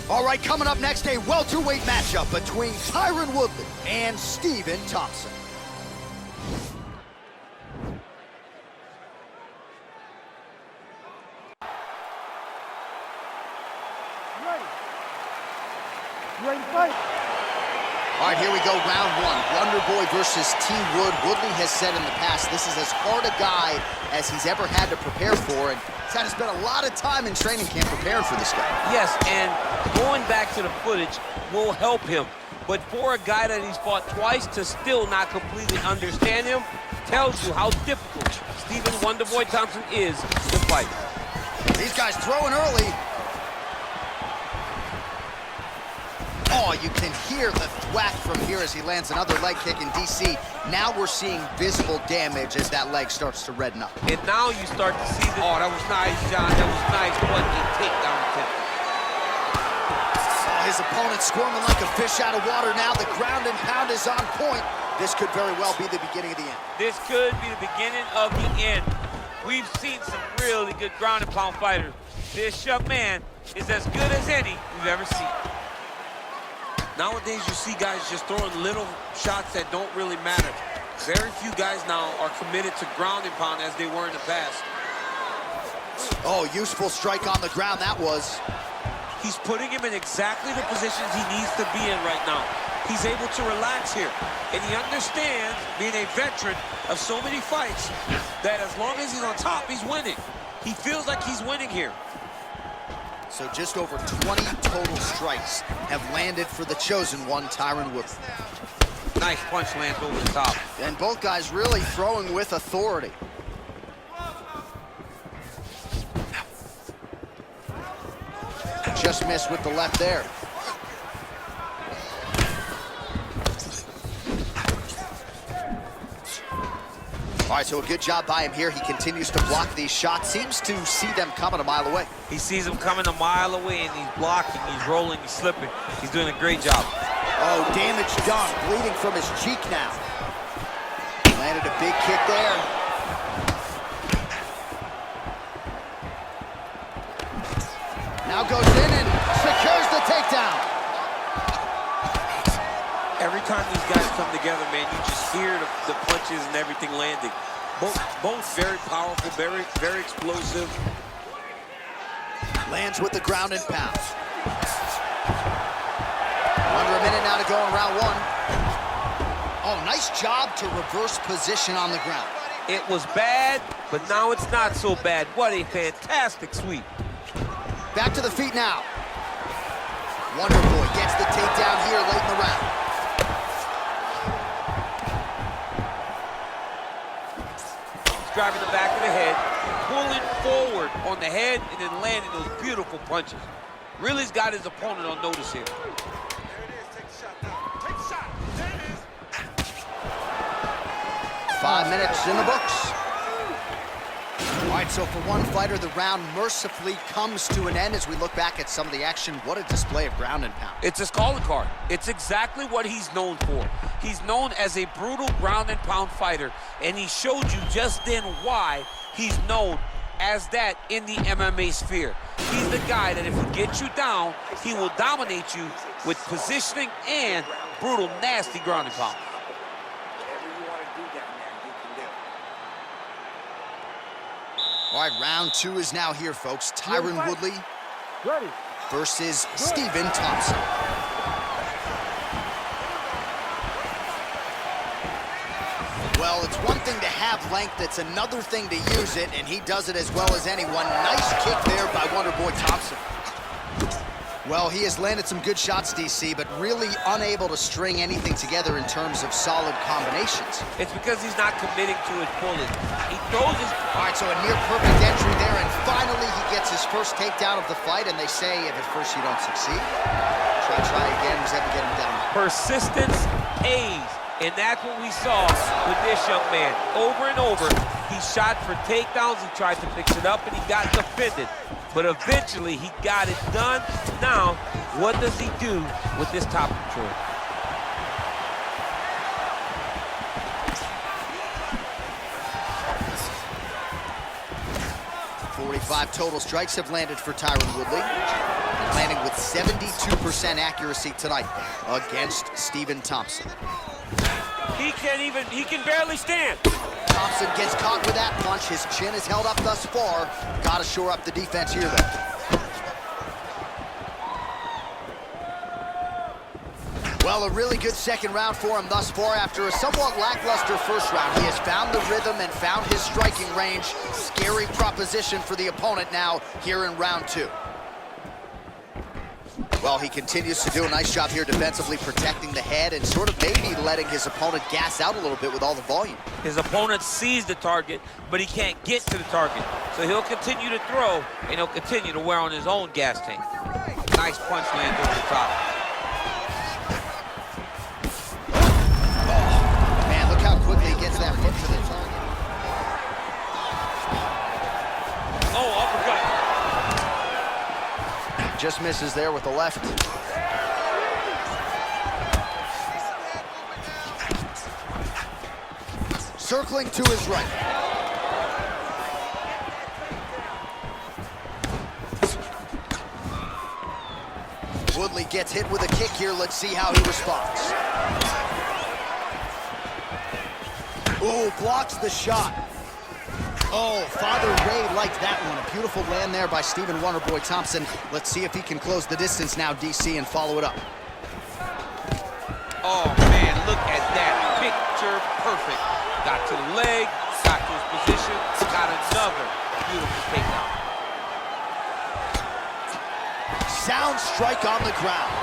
All right, coming up next, a welterweight matchup between Tyron Woodley and Stephen Thompson. Ready to fight? All right, here we go, round one. Wonder Boy versus T. Wood. Woodley has said in the past this is as hard a guy as he's ever had to prepare for, and he's had to spend a lot of time in training camp preparing for this guy. Yes, and going back to the footage will help him. But for a guy that he's fought twice to still not completely understand him tells you how difficult Stephen Wonderboy Thompson is to fight. These guys throwing early. Oh, you can hear the thwack from here as he lands another leg kick in DC. Now we're seeing visible damage as that leg starts to redden up. And now you start to see the... Oh, that was nice, John. That was nice. What a takedown attempt. Oh, his opponent squirming like a fish out of water now. The ground and pound is on point. This could very well be the beginning of the end. This could be the beginning of the end. We've seen some really good ground and pound fighters. This young man is as good as any we've ever seen. Nowadays, you see guys just throwing little shots that don't really matter. Very few guys now are committed to ground and pound as they were in the past. Oh, useful strike on the ground, that was. He's putting him in exactly the positions he needs to be in right now. He's able to relax here. And he understands, being a veteran of so many fights, that as long as he's on top, he's winning. He feels like he's winning here. So just over 20 total strikes have landed for the chosen one, Tyron Woodley. Nice punch lands over the top. And both guys really throwing with authority. Just missed with the left there. All right, so a good job by him here. He continues to block these shots. Seems to see them coming a mile away. He sees them coming a mile away, and he's blocking, he's rolling, he's slipping. He's doing a great job. Oh, damage done. Bleeding from his cheek now. Landed a big kick there. Now goes in and secures the takedown. Every time these guys come together, man, you just hear the punches and everything landing. Both very powerful, very explosive. Lands with the ground and pound. Under a minute now to go in round one. Oh, nice job to reverse position on the ground. It was bad, but now it's not so bad. What a fantastic sweep. Back to the feet now. Wonder Boy gets the takedown here late in the round. Driving the back of the head, pulling forward on the head, and then landing those beautiful punches. Really's got his opponent on notice here. There it is. Take the shot now. Take the shot. There it is. 5 minutes in the books. All right, so for one fighter, the round mercifully comes to an end as we look back at some of the action. What a display of ground and pound. It's his calling card. It's exactly what he's known for. He's known as a brutal ground and pound fighter, and he showed you just then why he's known as that in the MMA sphere. He's the guy that if he gets you down, he will dominate you with positioning and brutal, nasty ground and pound. All right, round two is now here, folks. Tyron Woodley versus Stephen Thompson. Well, it's one thing to have length, it's another thing to use it, and he does it as well as anyone. Nice kick there by Wonder Boy Thompson. Well, he has landed some good shots, DC, but really unable to string anything together in terms of solid combinations. It's because he's not committing to his pulling. He throws his... All right, so a near-perfect entry there, and finally he gets his first takedown of the fight, and they say if at first you don't succeed, try again, he's able to get him down. Persistence pays, and that's what we saw with this young man. Over and over, he shot for takedowns, he tried to fix it up, and he got defended. But eventually, he got it done. Now, what does he do with this top control? .45 total strikes have landed for Tyron Woodley. And landing with 72% accuracy tonight against Stephen Thompson. He can barely stand. Thompson gets caught with that punch. His chin is held up thus far. Got to shore up the defense here, though. Well, a really good second round for him thus far. After a somewhat lackluster first round, he has found the rhythm and found his striking range. Scary proposition for the opponent now here in round 2. Well, he continues to do a nice job here defensively, protecting the head and sort of maybe letting his opponent gas out a little bit with all the volume. His opponent sees the target, but he can't get to the target. So he'll continue to throw, and he'll continue to wear on his own gas tank. Nice punch landed over the top. Man, look how quickly he gets that foot to the target. Oh, uppercut. Just misses there with the left. Circling to his right. Woodley gets hit with a kick here. Let's see how he responds. Ooh, blocks the shot. Oh, Father Ray liked that one. A beautiful land there by Stephen Wonderboy Thompson. Let's see if he can close the distance now, DC, and follow it up. Oh, man, look at that. Picture perfect. Got to the leg, got to his position, got another beautiful takedown. Sound strike on the ground.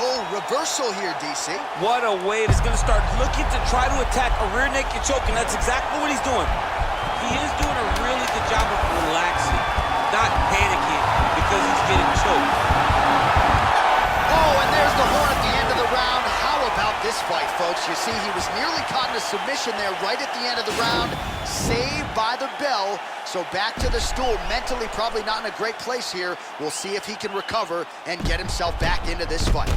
Oh, reversal here, DC. What a way. It's going to start looking to try to attack a rear naked choke, and that's exactly what he's doing. He is doing a really good job of relaxing, not panicking because he's getting choked. Oh, and there's the horn at the end of the round. How about this fight, folks? You see, he was nearly caught in a submission there right at the end of the round. Saved by the bell. So back to the stool. Mentally probably not in a great place here. We'll see if he can recover and get himself back into this fight.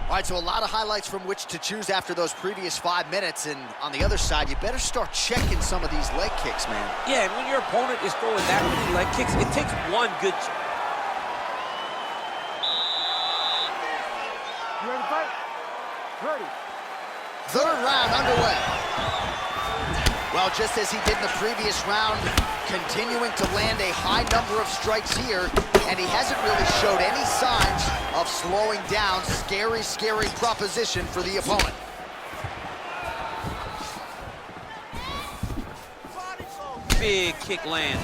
All right, so a lot of highlights from which to choose after those previous 5 minutes. And on the other side, you better start checking some of these leg kicks, man. Yeah, and when your opponent is throwing that many leg kicks, it takes one good... You ready to fight? Ready. Third round underway. Well, just as he did in the previous round, continuing to land a high number of strikes here, and he hasn't really showed any signs of slowing down. Scary, scary proposition for the opponent. Big kick land.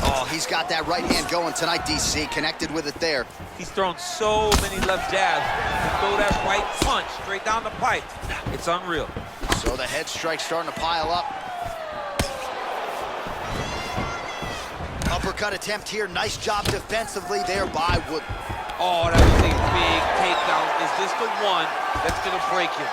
Oh, he's got that right hand going tonight, DC. Connected with it there. He's thrown so many left jabs to throw that right punch straight down the pipe. It's unreal. So the head strike starting to pile up. Uppercut attempt here. Nice job defensively there by Wood. Oh, that was a big takedown. Is this the one that's going to break him?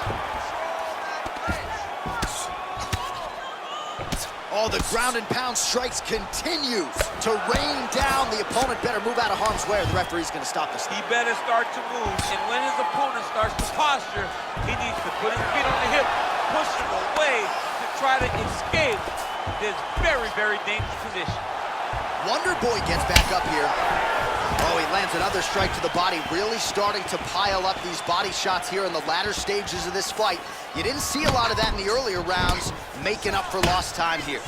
Oh, the ground and pound strikes continue to rain down. The opponent better move out of harm's way or the referee's going to stop this. He better start to move, and when his opponent starts to posture, he needs to put his feet on the hip, push him away to try to escape this very, very dangerous position. Wonderboy gets back up here. Oh, he lands another strike to the body, really starting to pile up these body shots here in the latter stages of this fight. You didn't see a lot of that in the earlier rounds, making up for lost time here.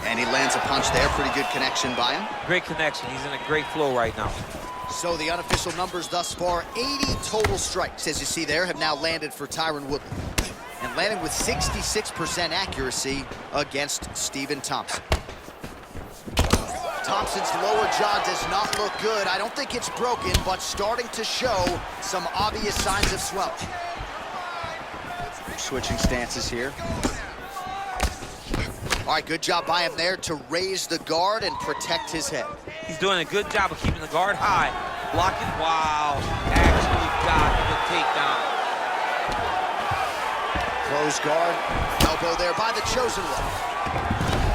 And he lands a punch there, pretty good connection by him. Great connection, he's in a great flow right now. So the unofficial numbers thus far, 80 total strikes, as you see there, have now landed for Tyron Woodley. And landing with 66% accuracy against Stephen Thompson. Thompson's lower jaw does not look good. I don't think it's broken, but starting to show some obvious signs of swelling. Switching stances here. All right, good job by him there to raise the guard and protect his head. He's doing a good job of keeping the guard high. Blocking, wow, actually got the takedown. Close guard, elbow there by the chosen one.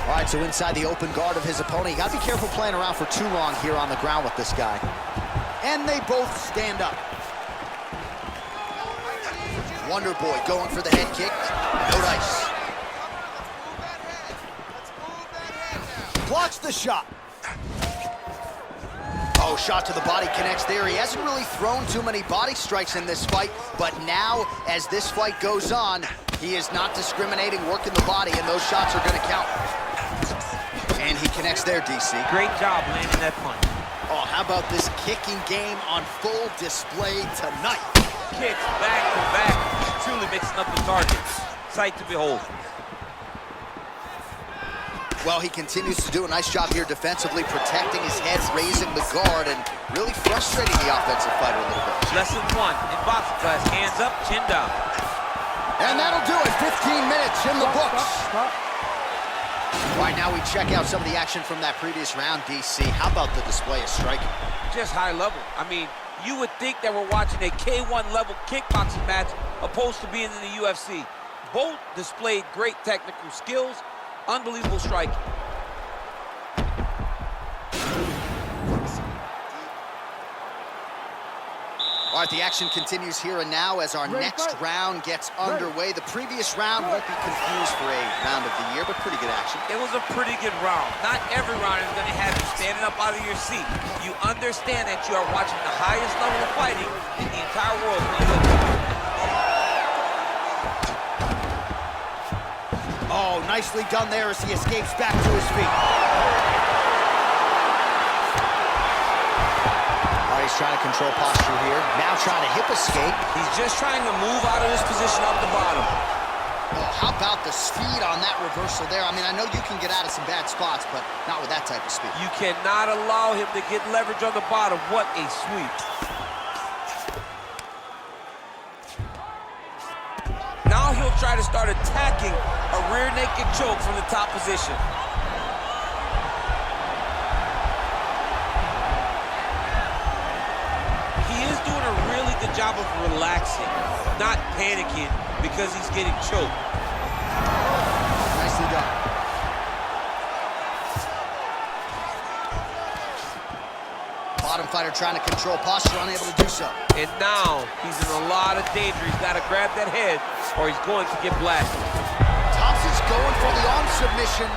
All right, so inside the open guard of his opponent. You gotta be careful playing around for too long here on the ground with this guy. And they both stand up. Wonderboy going for the head kick. No dice. blocks the shot. Oh, shot to the body connects there. He hasn't really thrown too many body strikes in this fight, but now, as this fight goes on, he is not discriminating, working the body, and those shots are gonna count. And he connects there, DC. Great job landing that punch. Oh, how about this kicking game on full display tonight? Kicks back to back, truly mixing up the targets. Sight to behold. Well, he continues to do a nice job here defensively, protecting his head, raising the guard, and really frustrating the offensive fighter a little bit. Lesson 1 in boxing class, hands up, chin down. And that'll do it, 15 minutes in the books. All right, now we check out some of the action from that previous round, DC. How about the display of striking? Just high level. I mean, you would think that we're watching a K1 level kickboxing match opposed to being in the UFC. Both displayed great technical skills, unbelievable striking. All right, the action continues here and now as our next round gets underway. The previous round won't be confused for a round of the year, but pretty good action. It was a pretty good round. Not every round is going to have you standing up out of your seat. You understand that you are watching the highest level of fighting in the entire world. Oh, nicely done there as he escapes back to his feet. He's trying to control posture here. Now trying to hip escape. He's just trying to move out of his position up the bottom. Oh, how about the speed on that reversal there? I mean, I know you can get out of some bad spots, but not with that type of speed. You cannot allow him to get leverage on the bottom. What a sweep. Now he'll try to start attacking a rear naked choke from the top position. Good job of relaxing, not panicking because he's getting choked. Nicely done. Bottom fighter trying to control posture, unable to do so. And now he's in a lot of danger. He's got to grab that head or he's going to get blasted. Thompson's going for the arm submission.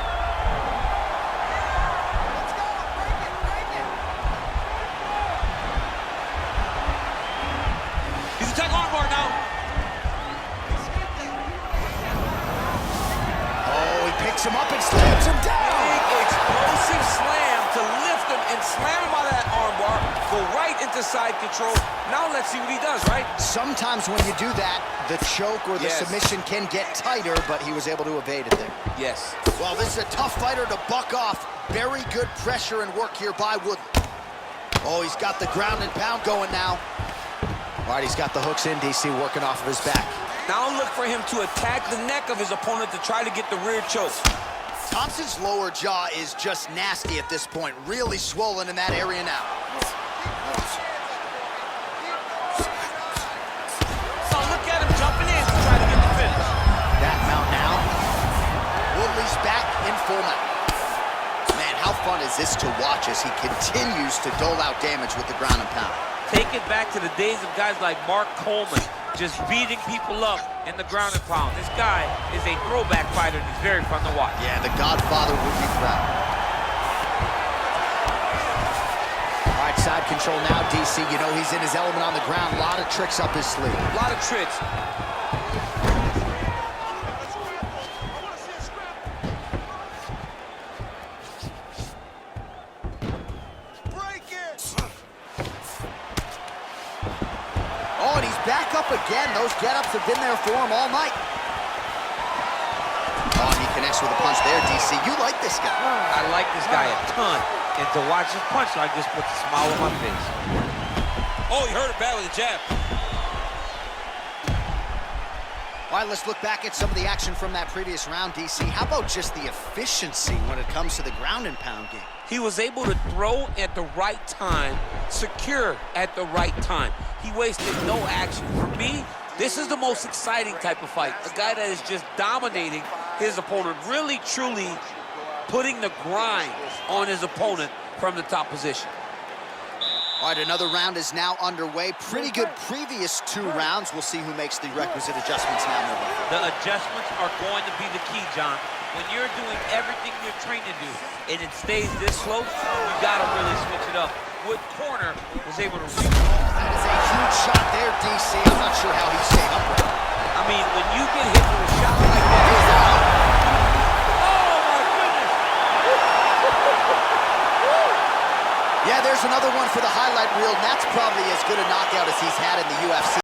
Him up and slams him down. Big explosive slam to lift him and slam him out of that armbar. Go right into side control. Now let's see what he does, right? Sometimes when you do that, the choke or the submission can get tighter, but he was able to evade it there. Yes. Well, this is a tough fighter to buck off. Very good pressure and work here by Woodley. Oh, he's got the ground and pound going now. All right, he's got the hooks in, DC, working off of his back. Now look for him to attack the neck of his opponent to try to get the rear choke. Thompson's lower jaw is just nasty at this point. Really swollen in that area now. So look at him jumping in to try to get the finish. That mount now. Woodley's back in full mount. Man, how fun is this to watch as he continues to dole out damage with the ground and pound. Take it back to the days of guys like Mark Coleman, just beating people up in the ground and pound. This guy is a throwback fighter, and he's very fun to watch. Yeah, the Godfather would be proud. All right, side control now, DC. You know he's in his element on the ground. A lot of tricks up his sleeve. A lot of tricks. Oh, and he's back up again. Those get-ups have been there for him all night. Oh, and he connects with a punch there, DC. You like this guy. I like this guy a ton. And to watch his punch like this puts a smile on my face. Oh, he hurt it bad with a jab. All right, let's look back at some of the action from that previous round, DC. How about just the efficiency when it comes to the ground and pound game? He was able to throw at the right time, secure at the right time. He wasted no action. For me, this is the most exciting type of fight. A guy that is just dominating his opponent, really, truly putting the grind on his opponent from the top position. All right, another round is now underway. Pretty good previous two rounds. We'll see who makes the requisite adjustments now moving forward. The adjustments are going to be the key, John. when you're doing everything you're trained to do and it stays this close, you gotta really switch it up. Wood corner was able to reach. That is a huge shot there, DC. I'm not sure how he stayed up with it. I mean, when you get hit with a shot like that, He's out. oh my goodness! Yeah, there's another one for the highlight reel, and that's probably as good a knockout as he's had in the UFC.